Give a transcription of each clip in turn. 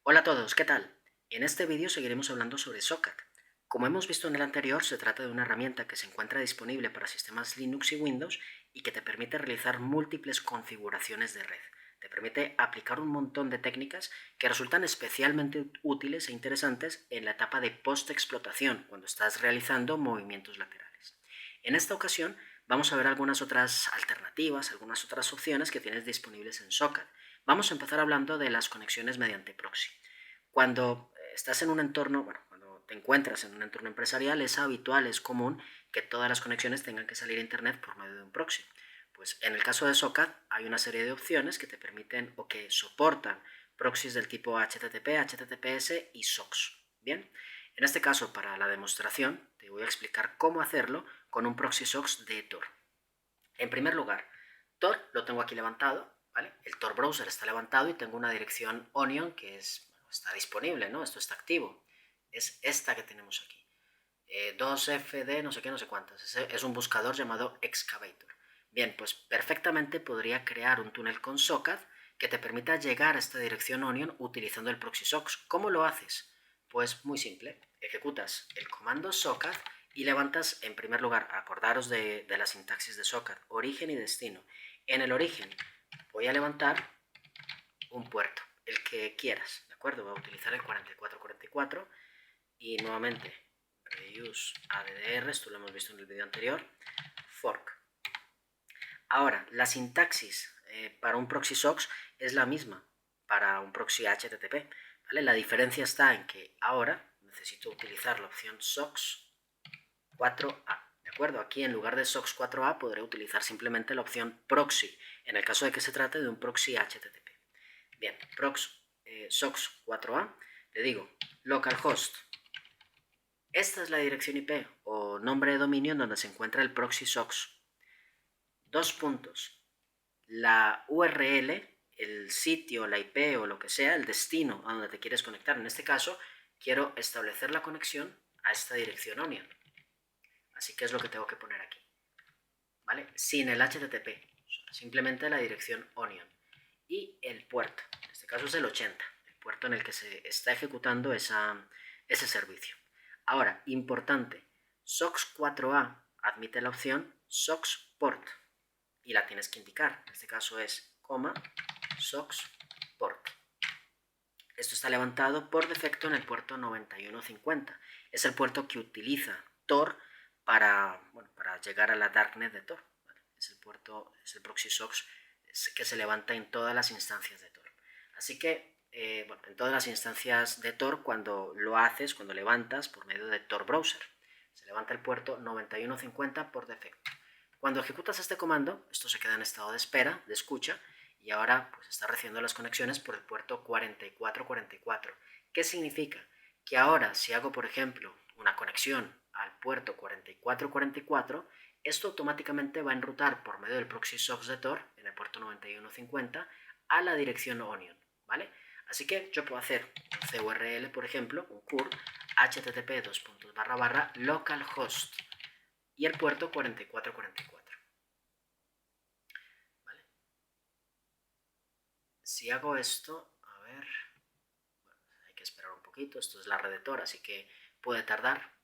Hola a todos, ¿qué tal? En este vídeo seguiremos hablando sobre Socket. Como hemos visto en el anterior, se trata de una herramienta que se encuentra disponible para sistemas Linux y Windows y que te permite realizar múltiples configuraciones de red. Te permite aplicar un montón de técnicas que resultan especialmente útiles e interesantes en la etapa de post-explotación, cuando estás realizando movimientos laterales. En esta ocasión vamos a ver algunas otras alternativas, algunas otras opciones que tienes disponibles en Socket. Vamos a empezar hablando de las conexiones mediante proxy. Cuando estás en un entorno, cuando te encuentras en un entorno empresarial, es habitual, es común que todas las conexiones tengan que salir a Internet por medio de un proxy. Pues en el caso de Socket hay una serie de opciones que te permiten o que soportan proxies del tipo HTTP, HTTPS y SOX. Bien, en este caso, para la demostración, te voy a explicar cómo hacerlo con un proxy SOX de Tor. En primer lugar, Tor lo tengo aquí levantado, ¿vale? El Tor browser está levantado y tengo una dirección Onion que está disponible, ¿no? Esto está activo. Es esta que tenemos aquí. 2FD, no sé qué, no sé cuántas. Es un buscador llamado Excavator. Bien, pues perfectamente podría crear un túnel con Socket que te permita llegar a esta dirección Onion utilizando el proxy SOX. ¿Cómo lo haces? Pues muy simple. Ejecutas el comando Socket y levantas, en primer lugar, acordaros de la sintaxis de Socket, origen y destino. En el origen voy a levantar un puerto, el que quieras, ¿de acuerdo? Voy a utilizar el 4444 y nuevamente reuse addr, esto lo hemos visto en el vídeo anterior, fork. Ahora, la sintaxis para un proxy SOX es la misma para un proxy HTTP, ¿vale? La diferencia está en que ahora necesito utilizar la opción SOX 4A. ¿De acuerdo? Aquí en lugar de SOX 4A podré utilizar simplemente la opción proxy, en el caso de que se trate de un proxy HTTP. Bien, SOX 4A, le digo localhost. Esta es la dirección IP o nombre de dominio en donde se encuentra el proxy SOX. Dos puntos. La URL, el sitio, la IP o lo que sea, el destino a donde te quieres conectar. En este caso, quiero establecer la conexión a esta dirección Onion. Así que es lo que tengo que poner aquí, ¿vale? Sin el HTTP, simplemente la dirección Onion. Y el puerto, en este caso es el 80, el puerto en el que se está ejecutando ese servicio. Ahora, importante, SOX 4A admite la opción SOX port y la tienes que indicar. En este caso es SOX port. Esto está levantado por defecto en el puerto 9150. Es el puerto que utiliza Tor para llegar a la darknet de Tor. ¿Vale? Es el proxy SOX que se levanta en todas las instancias de Tor. Así que, en todas las instancias de Tor, cuando lo haces, cuando levantas por medio de Tor Browser, se levanta el puerto 9150 por defecto. Cuando ejecutas este comando, esto se queda en estado de espera, de escucha, y ahora pues está recibiendo las conexiones por el puerto 4444. ¿Qué significa? Que ahora si hago, por ejemplo, una conexión al puerto 4444, esto automáticamente va a enrutar por medio del proxy SOX de Tor en el puerto 9150 a la dirección Onion, ¿vale? Así que yo puedo hacer un CURL, por ejemplo, un CUR http localhost y el puerto 4444. ¿Vale? Si hago esto, a ver, bueno, hay que esperar un poquito, esto es la red de Tor, así que puede tardar.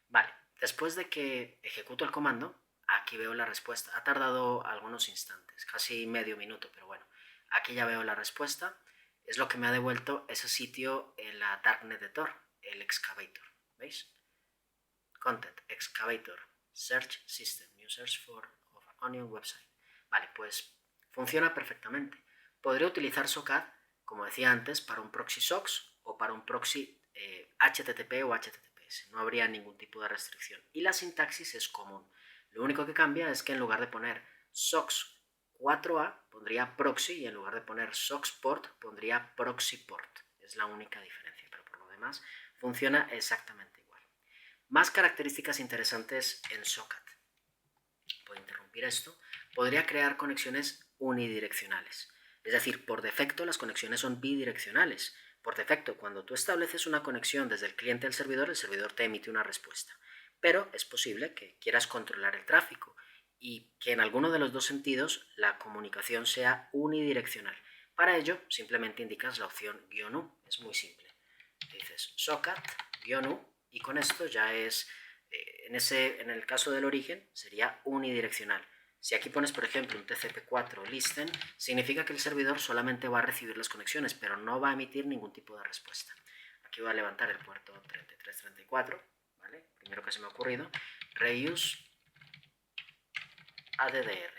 Vale, después de que ejecuto el comando, aquí veo la respuesta. Ha tardado algunos instantes, casi medio minuto, pero bueno, aquí ya veo la respuesta. Es lo que me ha devuelto ese sitio en la darknet de Tor, el excavator, ¿veis? Content, excavator, search system, new search for of Onion website. Vale, pues funciona perfectamente. Podría utilizar Socket, como decía antes, para un proxy SOX o para un proxy HTTP o HTTPS. No habría ningún tipo de restricción. Y la sintaxis es común. Lo único que cambia es que en lugar de poner SOX 4A pondría proxy y en lugar de poner SOX port pondría proxy port. Es la única diferencia, pero por lo demás funciona exactamente igual. Más características interesantes en Socket. Puedo interrumpir esto. Podría crear conexiones unidireccionales. Es decir, por defecto las conexiones son bidireccionales. Por defecto, cuando tú estableces una conexión desde el cliente al servidor, el servidor te emite una respuesta. Pero es posible que quieras controlar el tráfico y que en alguno de los dos sentidos la comunicación sea unidireccional. Para ello, simplemente indicas la opción "-u", es muy simple. Dices socket-u y con esto ya es, en el caso del origen, sería unidireccional. Si aquí pones, por ejemplo, un TCP4 listen, significa que el servidor solamente va a recibir las conexiones, pero no va a emitir ningún tipo de respuesta. Aquí voy a levantar el puerto 3334, ¿vale? Primero que se me ha ocurrido, reuse addr,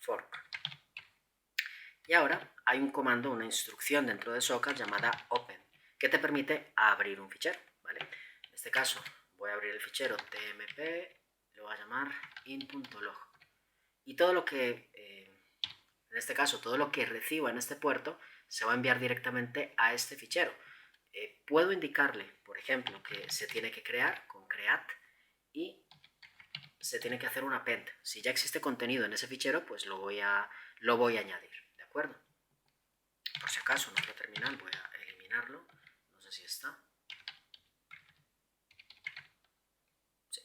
fork. Y ahora hay un comando, una instrucción dentro de Socket llamada open, que te permite abrir un fichero, ¿vale? En este caso voy a abrir el fichero tmp, lo voy a llamar in.log. Y todo lo que, en este caso, todo lo que reciba en este puerto se va a enviar directamente a este fichero. Puedo indicarle, por ejemplo, que se tiene que crear con create y se tiene que hacer un append. Si ya existe contenido en ese fichero, pues lo voy a añadir, ¿de acuerdo? Por si acaso, en otro terminal voy a eliminarlo. No sé si está. Sí.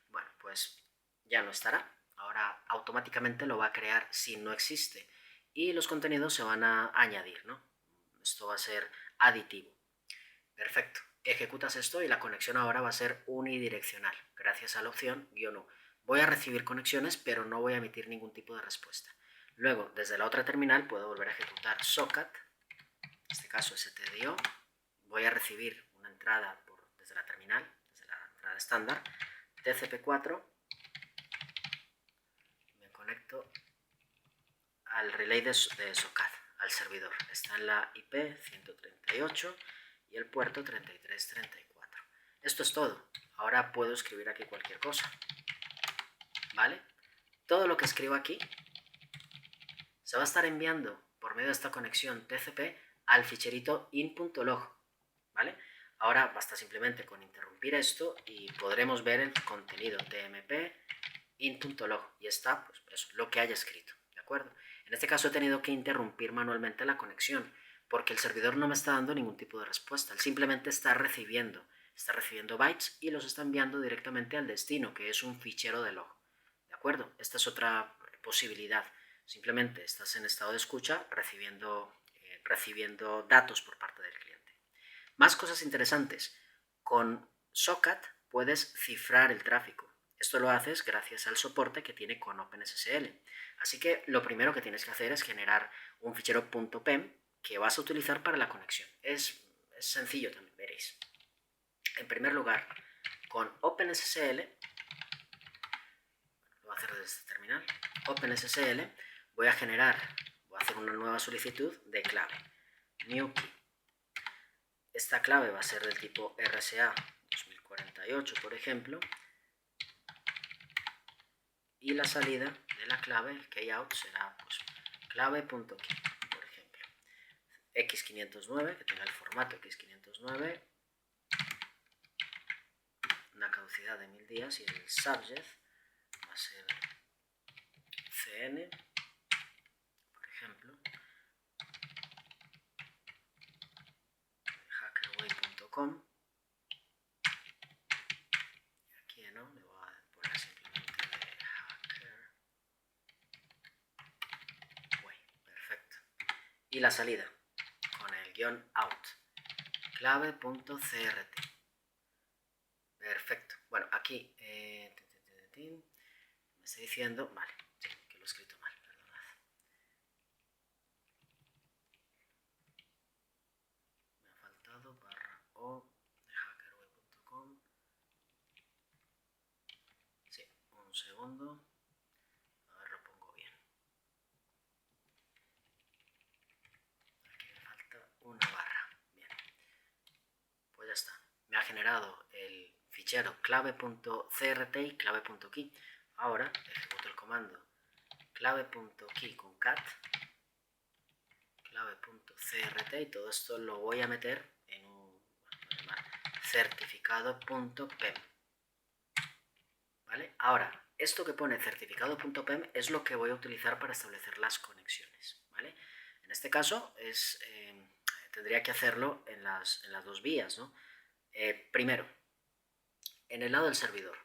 Bueno, pues ya no estará. Ahora automáticamente lo va a crear si no existe. Y los contenidos se van a añadir, ¿no? Esto va a ser aditivo. Perfecto. Ejecutas esto y la conexión ahora va a ser unidireccional, gracias a la opción "-u". Voy a recibir conexiones, pero no voy a emitir ningún tipo de respuesta. Luego, desde la otra terminal, puedo volver a ejecutar socket, en este caso stdio. Voy a recibir una entrada desde la terminal, desde la entrada estándar, TCP4. Me conecto al relay de socket, al servidor. Está en la IP 138 y el puerto 3334. Esto es todo. Ahora puedo escribir aquí cualquier cosa, ¿vale? Todo lo que escribo aquí se va a estar enviando por medio de esta conexión TCP al ficherito in.log, ¿vale? Ahora basta simplemente con interrumpir esto y podremos ver el contenido tmp in.log y está, pues eso, lo que haya escrito, ¿de acuerdo? En este caso he tenido que interrumpir manualmente la conexión porque el servidor no me está dando ningún tipo de respuesta, él simplemente está recibiendo bytes y los está enviando directamente al destino, que es un fichero de log, ¿de acuerdo? Esta es otra posibilidad. Simplemente estás en estado de escucha recibiendo datos por parte del cliente. Más cosas interesantes. Con Socket puedes cifrar el tráfico. Esto lo haces gracias al soporte que tiene con OpenSSL. Así que lo primero que tienes que hacer es generar un fichero .pem que vas a utilizar para la conexión. Es sencillo también, veréis. En primer lugar, con OpenSSL, lo voy a hacer desde este terminal, OpenSSL, voy a hacer una nueva solicitud de clave, new key. Esta clave va a ser del tipo RSA 2048, por ejemplo, y la salida de la clave, el keyout, será pues, clave.key, por ejemplo. X509, que tenga el formato X509, una caducidad de 1000 días, y el subject va a ser CN, por ejemplo, hackerway.com. Aquí no, le voy a poner simplemente de hackerway. Perfecto. Y la salida con el guión out, clave.crt. Perfecto. Bueno, aquí me está diciendo, vale, sí, que lo he escrito mal, perdonad. Me ha faltado /o de hackerway.com. Sí, un segundo. A ver, lo pongo bien. Aquí me falta una barra. Bien. Pues ya está. Me ha generado el fichero clave.crt y clave.key. Ahora ejecuto el comando clave.key con cat, clave.crt, y todo esto lo voy a meter en un certificado.pem. ¿Vale? Ahora, esto que pone certificado.pem es lo que voy a utilizar para establecer las conexiones, ¿vale? En este caso tendría que hacerlo en las dos vías, ¿no? Primero, en el lado del servidor,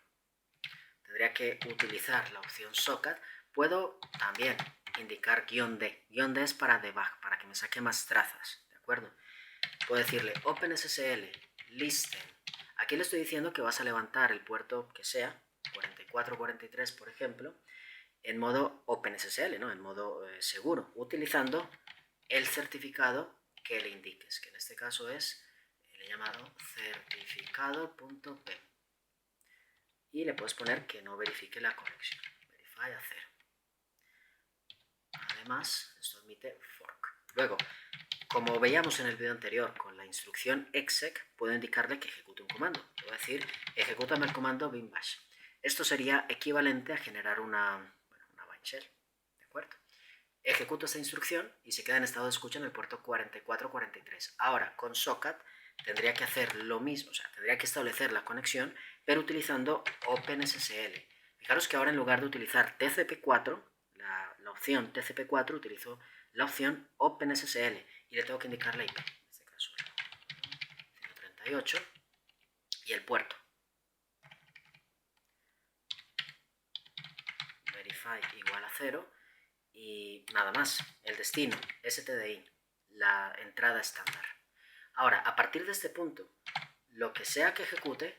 tendría que utilizar la opción socket. Puedo también indicar "-d". "-d" es para debug, para que me saque más trazas, ¿de acuerdo? Puedo decirle OpenSSL listen. Aquí le estoy diciendo que vas a levantar el puerto que sea, 4443 por ejemplo, en modo OpenSSL, ¿no? En modo seguro, utilizando el certificado que le indiques, que en este caso es, le he llamado certificado.p. Y le puedes poner que no verifique la conexión. Verify a 0. Además, esto admite fork. Luego, como veíamos en el video anterior, con la instrucción exec puedo indicarle que ejecute un comando. Puedo decir, ejecútame el comando bin bash. Esto sería equivalente a generar una bind shell, ¿de acuerdo? Ejecuto esta instrucción y se queda en estado de escucha en el puerto 4443. Ahora, con socket tendría que hacer lo mismo, o sea, tendría que establecer la conexión, pero utilizando OpenSSL. Fijaros que ahora en lugar de utilizar TCP4, la opción TCP4, utilizo la opción OpenSSL y le tengo que indicar la IP, en este caso 138, y el puerto. Verify igual a 0 y nada más. El destino, stdin, la entrada estándar. Ahora, a partir de este punto, lo que sea que ejecute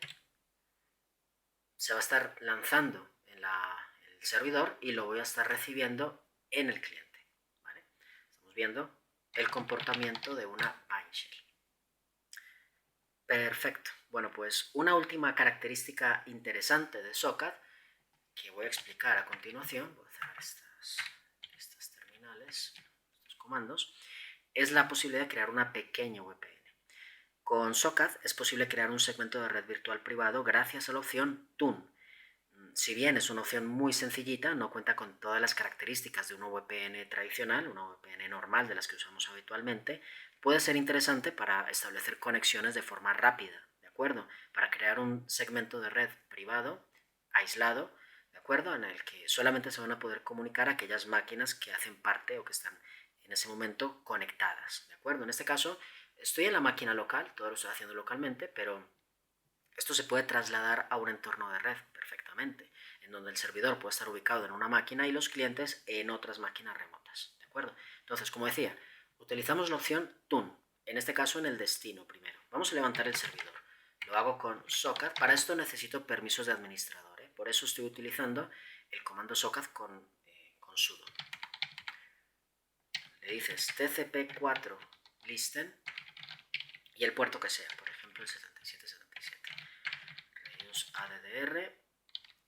se va a estar lanzando en el servidor y lo voy a estar recibiendo en el cliente, ¿vale? Estamos viendo el comportamiento de una bind shell. Perfecto. Bueno, pues una última característica interesante de Socket que voy a explicar a continuación, voy a cerrar estas terminales, estos comandos, es la posibilidad de crear una pequeña VPN. Con Socket es posible crear un segmento de red virtual privado gracias a la opción TUN. Si bien es una opción muy sencillita, no cuenta con todas las características de una VPN tradicional, una VPN normal de las que usamos habitualmente, puede ser interesante para establecer conexiones de forma rápida, ¿de acuerdo? Para crear un segmento de red privado, aislado, ¿de acuerdo? En el que solamente se van a poder comunicar aquellas máquinas que hacen parte o que están en ese momento conectadas, ¿de acuerdo? En este caso, estoy en la máquina local, todo lo estoy haciendo localmente, pero esto se puede trasladar a un entorno de red perfectamente, en donde el servidor puede estar ubicado en una máquina y los clientes en otras máquinas remotas, ¿de acuerdo? Entonces, como decía, utilizamos la opción TUN, en este caso en el destino primero. Vamos a levantar el servidor. Lo hago con socket. Para esto necesito permisos de administrador, ¿eh? Por eso estoy utilizando el comando socket con sudo. Le dices tcp4 listen y el puerto que sea, por ejemplo el 7777. ADDR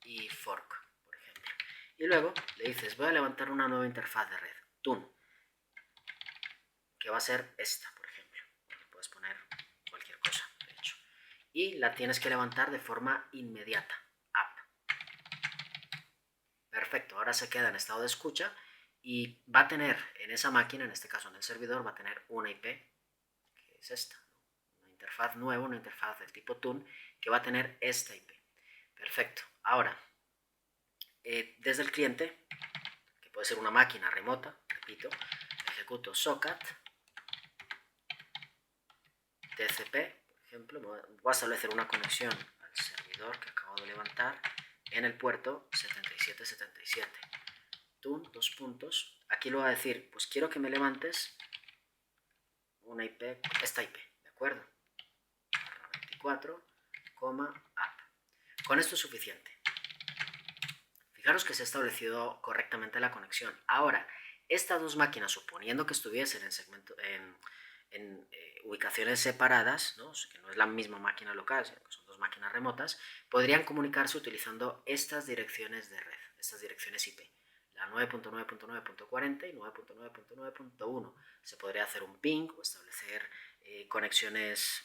y fork, por ejemplo. Y luego le dices, voy a levantar una nueva interfaz de red, TUN, que va a ser esta, por ejemplo. Puedes poner cualquier cosa, de hecho. Y la tienes que levantar de forma inmediata, app. Perfecto, ahora se queda en estado de escucha y va a tener en esa máquina, en este caso en el servidor, va a tener una IP, que es esta, una interfaz nueva, una interfaz del tipo TUN, que va a tener esta IP. Perfecto, ahora, desde el cliente, que puede ser una máquina remota, repito, ejecuto socket tcp, por ejemplo, voy a establecer una conexión al servidor que acabo de levantar en el puerto 7777. TUN, dos puntos. Aquí lo voy a decir, pues quiero que me levantes una IP, esta IP, ¿de acuerdo? 24, app. Con esto es suficiente. Fijaros que se ha establecido correctamente la conexión. Ahora, estas dos máquinas, suponiendo que estuviesen en ubicaciones separadas, ¿no? Que no es la misma máquina local, sino que son dos máquinas remotas, podrían comunicarse utilizando estas direcciones de red, estas direcciones IP. La 9.9.9.40 y 9.9.9.1. Se podría hacer un ping o establecer conexiones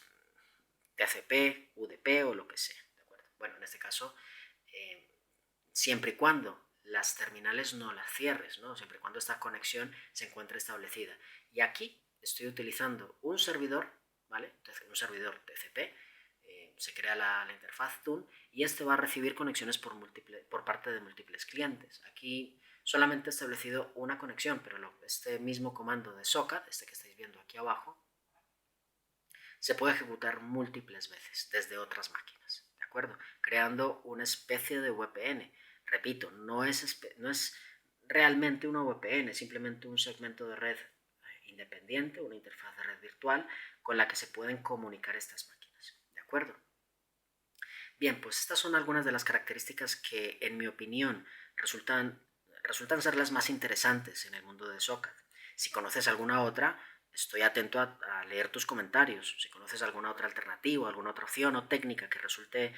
TCP, UDP o lo que sea, ¿de acuerdo? Bueno, en este caso, siempre y cuando las terminales no las cierres, ¿no? Siempre y cuando esta conexión se encuentre establecida. Y aquí estoy utilizando un servidor, ¿vale? Un servidor TCP, se crea la interfaz TUN y este va a recibir conexiones por parte de múltiples clientes. Aquí solamente he establecido una conexión, pero este mismo comando de socket, este que estáis viendo aquí abajo, se puede ejecutar múltiples veces desde otras máquinas, ¿de acuerdo? Creando una especie de VPN. Repito, no es realmente una VPN, simplemente un segmento de red independiente, una interfaz de red virtual con la que se pueden comunicar estas máquinas. ¿De acuerdo? Bien, pues estas son algunas de las características que, en mi opinión, resultan ser las más interesantes en el mundo de Socket. Si conoces alguna otra, estoy atento a leer tus comentarios. Si conoces alguna otra alternativa, alguna otra opción o técnica que resulte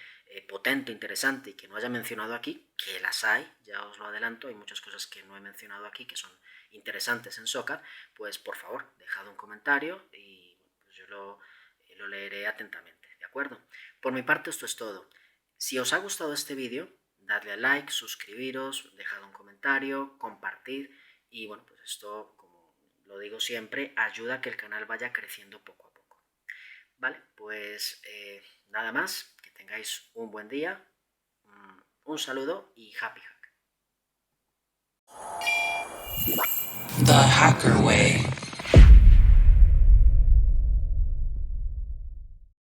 potente, interesante y que no haya mencionado aquí, que las hay, ya os lo adelanto, hay muchas cosas que no he mencionado aquí que son interesantes en Socket, pues por favor, dejad un comentario y pues yo lo leeré atentamente, ¿de acuerdo? Por mi parte esto es todo. Si os ha gustado este vídeo, dadle a like, suscribiros, dejad un comentario, compartid y bueno, pues esto, como lo digo siempre, ayuda a que el canal vaya creciendo poco a poco. Vale, pues nada más, que tengáis un buen día, un saludo y happy hack. The Hacker Way.